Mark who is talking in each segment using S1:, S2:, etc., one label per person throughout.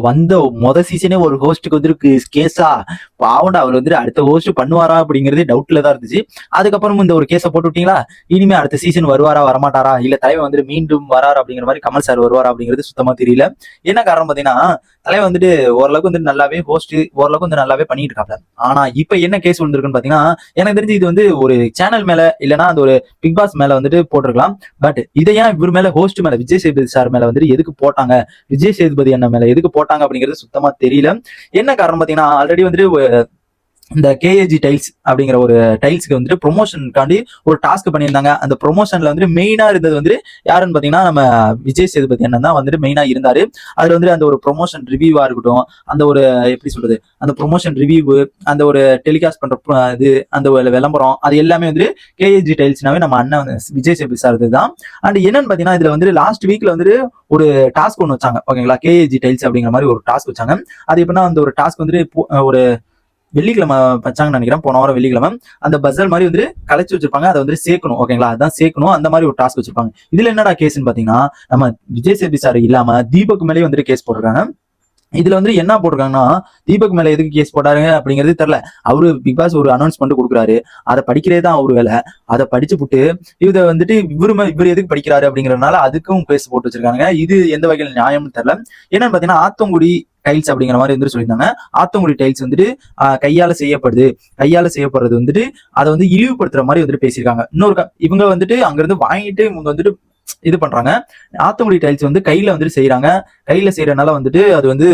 S1: வந்த சீசனே ஒரு ஹோஸ்ட்டுக்கு வந்து கேஸா பாவண்டா அவர் வந்து அடுத்த ஹோஸ்ட் பண்ணுவாரா அப்படிங்கிறதே டவுட்ல தான் இருந்துச்சு. அதுக்கப்புறம் இந்த ஒரு கேஸை போட்டு விட்டீங்களா, இனிமே அடுத்த சீசன் வருவாரா வரமாட்டாரா, இல்ல தலைவன் வந்து மீண்டும் வராரு அப்படிங்கிற மாதிரி கமல் சார் வருவாரா அப்படிங்கிறது சுத்தமா தெரியல. என்ன காரணம் பாத்தீங்கன்னா, தலைவன் வந்துட்டு ஓரளவுக்கு வந்து நல்லாவே ஹோஸ்ட் ஓரளவுக்கு வந்து நல்லாவே பண்ணிட்டு இருக்காப்ல. ஆனா இப்ப என்ன கேஸ் வந்திருக்குன்னு பாத்தீங்கன்னா, எனக்கு தெரிஞ்சு இது வந்து ஒரு சேனல் மேல இல்லைன்னா அந்த ஒரு பிக் பாஸ் மேல வந்துட்டு போட்டிருக்கலாம். பட் இதை ஏன் இவர் மேல ஹோஸ்ட் மேல விஜய் சேதுபதி சார் மேல வந்துட்டு எதுக்கு போட்டாங்க, விஜய் சேதுபதி அண்ணன் மேல எதுக்கு போட்டாங்க அப்படிங்கிறது சுத்தமா தெரியல. என்ன காரணம் பாத்தீங்கன்னா, ஆல்ரெடி வந்துட்டு இந்த கேஏஜி டைல்ஸ் அப்படிங்கிற ஒரு டைல்ஸ்க்கு வந்துட்டு ப்ரொமோஷனுக்காண்டி ஒரு டாஸ்க் பண்ணியிருந்தாங்க. அந்த ப்ரொமோஷன்ல வந்துட்டு மெயினா இருந்தது வந்துட்டு யாருன்னு பாத்தீங்கன்னா நம்ம விஜய் சேதுபதி அண்ணன் தான் வந்துட்டு மெயினா இருந்தாரு. அதுல வந்துட்டு அந்த ஒரு ப்ரொமோஷன் ரிவ்யூவா இருக்கட்டும், அந்த ஒரு எப்படி சொல்றது, அந்த ப்ரொமோஷன் ரிவ்யூ, அந்த ஒரு டெலிகாஸ்ட் பண்ற இது, அந்த ஒரு விளம்பரம், அது எல்லாமே வந்துட்டு கேஏஜி டைல்ஸ்னாவே நம்ம அண்ணன் விஜய் சேதுபதி சார் தான். அண்ட் என்னன்னு பாத்தீங்கன்னா, இதுல வந்து லாஸ்ட் வீக்ல வந்துட்டு ஒரு டாஸ்க் ஒன்று வச்சாங்க. ஓகேங்களா, கேஏஜி டைல்ஸ் அப்படிங்கிற மாதிரி ஒரு டாஸ்க் வச்சாங்க. அது எப்படின்னா, அந்த ஒரு டாஸ்க் வந்துட்டு ஒரு வெள்ளிக்கிழமை வச்சாங்கன்னு நினைக்கிறேன், போன வாரம் வெள்ளிக்கிழமை. அந்த பஸ்ஸல் மாதிரி வந்து கலைச்சு வச்சிருப்பாங்க, அதை வந்து சேர்க்கணும். ஓகேங்களா, அதான் சேர்க்கணும். அந்த மாதிரி ஒரு டாஸ்க் வச்சிருப்பாங்க. இதுல என்னடா கேஸ்ன்னு பாத்தீங்கன்னா, நம்ம விஜய் சேதுபதி சார் இல்லாம தீபக் மேலேயே வந்துட்டு கேஸ் போட்டிருக்காங்க. இதுல வந்து என்ன போட்டிருக்காங்கன்னா, தீபக் மேல எதுக்கு கேஸ் போட்டாருங்க அப்படிங்கிறது தெரியல. அவரு பிக் பாஸ் ஒரு அனௌன்ஸ்மெண்ட் கொடுக்குறாரு, அதை படிக்கிறதே தான் அவரு வேலை. அதை படிச்சு புட்டு இதை வந்துட்டு இவர் எதுக்கு படிக்கிறாரு அப்படிங்கறதுனால அதுக்கும் கேஸ் போட்டு வச்சிருக்காங்க. இது எந்த வகையில் நியாயம்னு தெரியல. என்னன்னு பாத்தீங்கன்னா, ஆத்தங்குடி டைல்ஸ் அப்படிங்கிற மாதிரி வந்து சொல்லியிருந்தாங்க. ஆத்தங்குடி டைல்ஸ் வந்துட்டு கையால செய்யப்படுறது வந்துட்டு அதை வந்து இழிவுபடுத்துற மாதிரி வந்துட்டு பேசியிருக்காங்க. இவங்க வந்துட்டு அங்கிருந்து வாங்கிட்டு இவங்க வந்துட்டு இது பண்றாங்க. ஆத்தங்குடி டைல்ஸ் வந்து கையில வந்துட்டு செய்யறாங்க. கையில செய்யறதுனால வந்துட்டு அது வந்து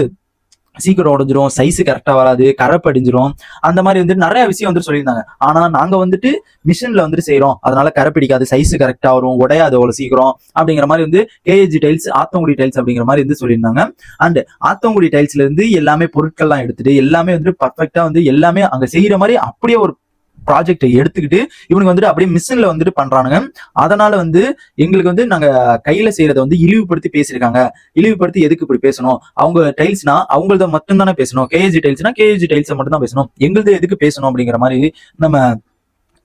S1: சீக்கிரம் உடஞ்சிரும், சைஸ் கரெக்டா வராது, கரை படிஞ்சிரும், அந்த மாதிரி வந்துட்டு நிறைய விஷயம் வந்துட்டு சொல்லியிருந்தாங்க. ஆனா நாங்க வந்துட்டு மிஷின்ல வந்துட்டு செய்யறோம், அதனால கரை பிடிக்காது, சைஸ் கரெக்டா வரும், உடையாது அவ்வளவு சீக்கிரம் அப்படிங்கிற மாதிரி வந்து கேஏஜி டைல்ஸ், ஆத்தங்குடி டைல்ஸ் அப்படிங்கிற மாதிரி வந்து சொல்லியிருந்தாங்க. அண்ட் ஆத்தங்குடி டைல்ஸ்ல இருந்து எல்லாமே பொருட்கள்லாம் எடுத்துட்டு எல்லாமே வந்துட்டு பர்ஃபெக்டா வந்து எல்லாமே அங்க செய்யற மாதிரி அப்படியே ஒரு ப்ராஜெக்டை எடுத்துக்கிட்டு இவனுக்கு வந்துட்டு அப்படியே மிஷின்ல வந்துட்டு பண்றானுங்க. அதனால வந்து எங்களுக்கு வந்து நாங்க கையில செய்யறதை வந்து இழிவுபடுத்தி பேசியிருக்காங்க. இழிவுபடுத்தி எதுக்கு இப்படி பேசணும், அவங்க டைல்ஸ்னா அவங்களத மட்டும் தானே பேசணும், கேஏஜி டைல்ஸ்னா கேஏஜி டைல்ஸை மட்டும் தான் பேசணும், எங்களுது எதுக்கு பேசணும் அப்படிங்கிற மாதிரி நம்ம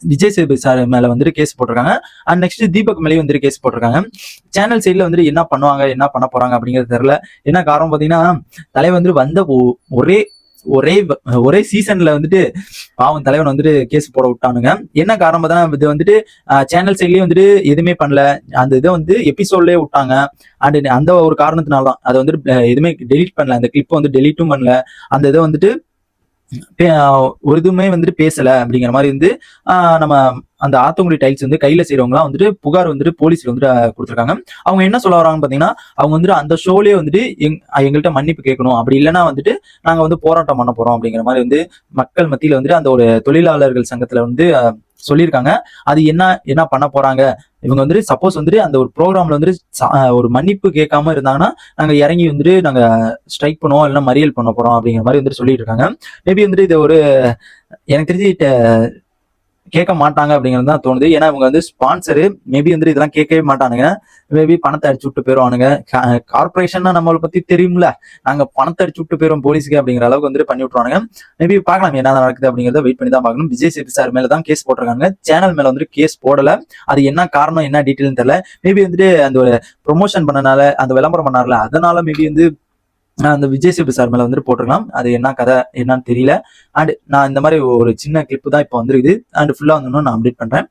S1: விஜய் சேதுபதி சார் மேல வந்துட்டு கேஸ் போட்டிருக்காங்க. அண்ட் நெக்ஸ்ட் தீபக் மேலேயும் வந்துட்டு கேஸ் போட்டிருக்காங்க. சேனல் சைட்ல வந்துட்டு என்ன பண்ணுவாங்க என்ன பண்ண போறாங்க அப்படிங்கிறது தெரியல. என்ன காரணம் பாத்தீங்கன்னா, தலைவர் வந்து வந்த ஒரே ஒரே ஒரே சீசன்ல வந்துட்டு பாவம் தலைவன் வந்துட்டு கேஸ் போட விட்டானுங்க. என்ன காரணம் பார்த்தா, இது வந்துட்டு சேனல் சைட்லயே வந்துட்டு எதுவுமே பண்ணல, அந்த இதை வந்து எபிசோட்லயே விட்டாங்க. அண்ட் அந்த ஒரு காரணத்தினால்தான் அதை வந்துட்டு எதுவுமே டெலிட் பண்ணல, அந்த கிளிப்பை வந்து டெலிட்டும் பண்ணல, அந்த இதை வந்துட்டு ஒரு இதுவுமே வந்துட்டு பேசல அப்படிங்கிற மாதிரி வந்து நம்ம அந்த ஆத்தங்குடி டைல்ஸ் வந்து கையில செய்யறவங்களாம் வந்துட்டு புகார் வந்துட்டு போலீஸ்ல வந்துட்டு கொடுத்துருக்காங்க. அவங்க என்ன சொல்ல வராங்கன்னு பாத்தீங்கன்னா, அவங்க வந்துட்டு அந்த ஷோலயே வந்துட்டு எங்கள்கிட்ட மன்னிப்பு கேட்கணும், அப்படி இல்லைன்னா வந்துட்டு நாங்க வந்து போராட்டம் பண்ண போறோம் அப்படிங்கிற மாதிரி வந்து மக்கள் மத்தியில வந்துட்டு அந்த ஒரு தொழிலாளர்கள் சங்கத்துல வந்து சொல்லியிருக்காங்க. அது என்ன பண்ண போறாங்க, இவங்க வந்துட்டு சப்போஸ் வந்துட்டு அந்த ஒரு ப்ரோக்ராம்ல வந்துட்டு ஒரு மன்னிப்பு கேட்காம இருந்தாங்கன்னா நாங்க இறங்கி வந்துட்டு நாங்க ஸ்ட்ரைக் பண்ணுவோம், இல்லைன்னா மறியல் பண்ண போறோம் அப்படிங்கிற மாதிரி வந்துட்டு சொல்லிட்டு இருக்காங்க. மேபி வந்துட்டு இது ஒரு எனக்கு தெரிஞ்சு கேட்க மாட்டாங்க அப்படிங்கிறது தான் தோணுது. ஏன்னா இவங்க வந்து ஸ்பான்சரு, மேபி வந்துட்டு இதெல்லாம் கேட்கவே மாட்டானுங்க. மேபி பணத்தை அடிச்சு விட்டு போயிருவானுங்க. கார்பரேஷன்னா நம்மளை பத்தி தெரியும்ல, நாங்க பணத்தை அடிச்சு விட்டு போயிரும் போலீஸ்க்கு அப்படிங்கிற அளவுக்கு வந்துட்டு பண்ணி விட்டுருவானுங்க. மேபி பார்க்கலாம் என்ன நடக்குது அப்படிங்கிறத வெயிட் பண்ணி தான் பார்க்கணும். விஜய் சேதுபதி சார் மேல தான் கேஸ் போட்டிருக்காங்க, சேனல் மேல வந்துட்டு கேஸ் போடல. அது என்ன காரணம் என்ன டீட்டெயில்னு தெரியல. மேபி வந்துட்டு அந்த ஒரு ப்ரொமோஷன் பண்ணனால, அந்த விளம்பரம் பண்ணார்ல, அதனால மேபி வந்து அந்த விஜய் சேதுபதி சார் மேல வந்துட்டு போட்டிருக்கலாம். அது என்ன கதை என்னன்னு தெரியல. அண்ட் நான் இந்த மாதிரி ஒரு சின்ன கிளிப்பு தான் இப்போ வந்துருக்குது. அண்ட் ஃபுல்லா வந்து நான் அப்டேட் பண்றேன்.